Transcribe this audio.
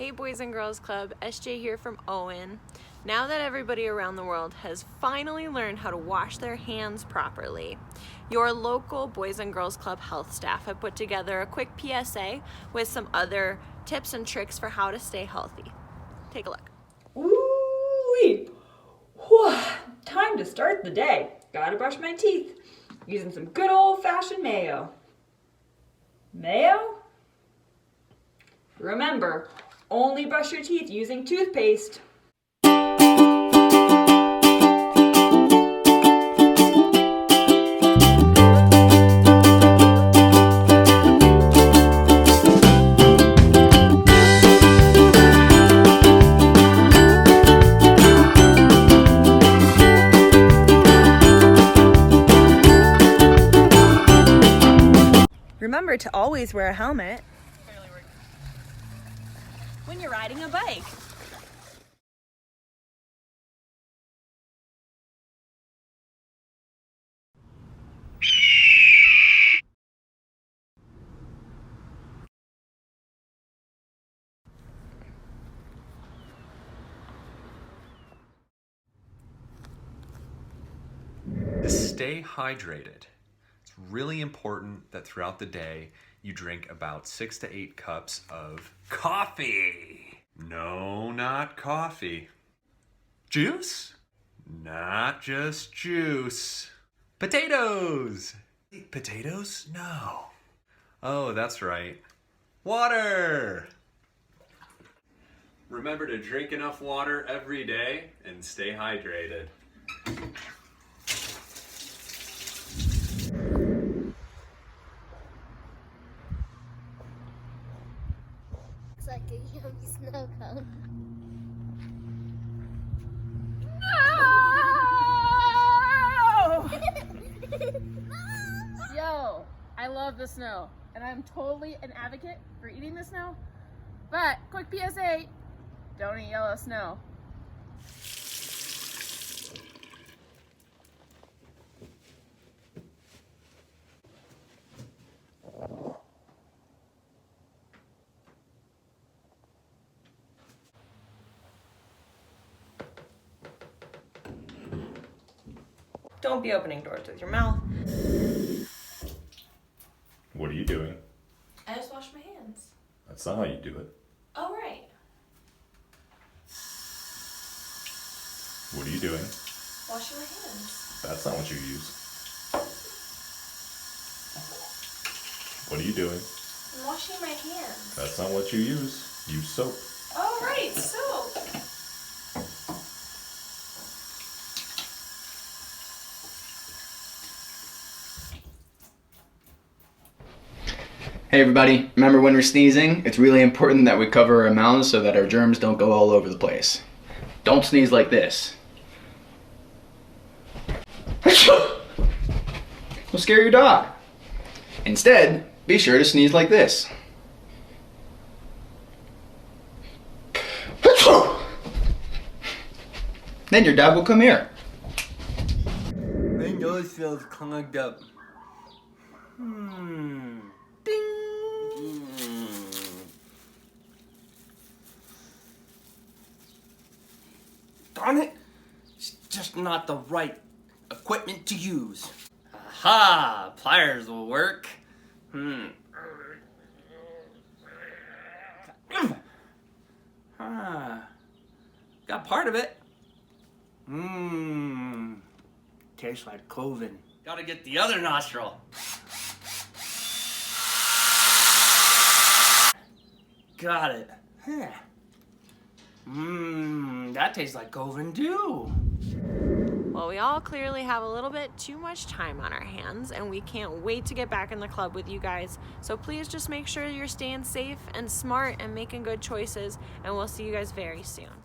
Hey Boys and Girls Club, SJ here from Owen. Now that everybody around the world has finally learned how to wash their hands properly, your local Boys and Girls Club health staff have put together a quick PSA with some other tips and tricks for how to stay healthy. Take a look. Ooh-wee. Whew. Time to start the day. Gotta brush my teeth using some good old-fashioned mayo. Mayo? Remember, only brush your teeth using toothpaste. Remember to always wear a helmet when you're riding a bike. Stay hydrated. It's really important that throughout the day you drink about 6 to 8 cups of coffee. No, not coffee. Juice? Not just juice. Potatoes! Potatoes? No. Oh, that's right. Water! Remember to drink enough water every day and stay hydrated. Looks like a yummy snow cone. Yo, I love the snow, and I'm totally an advocate for eating the snow, but quick PSA, don't eat yellow snow. Don't be opening doors with your mouth. What are you doing? I just washed my hands. That's not how you do it. Oh, right. What are you doing? Washing my hands. That's not what you use. What are you doing? I'm washing my hands. That's not what you use. Use soap. Oh, right, soap. Hey everybody, remember when we're sneezing, it's really important that we cover our mouths so that our germs don't go all over the place. Don't sneeze like this. Will scare your dog. Instead, be sure to sneeze like this. Then your dog will come here. My nose feels clogged up. Darn it! It's just not the right equipment to use. Aha! Pliers will work. Got part of it. Tastes like cloven. Gotta get the other nostril. Got it. That tastes like cloven too. Well, we all clearly have a little bit too much time on our hands, and we can't wait to get back in the club with you guys. So please just make sure you're staying safe and smart and making good choices, and we'll see you guys very soon.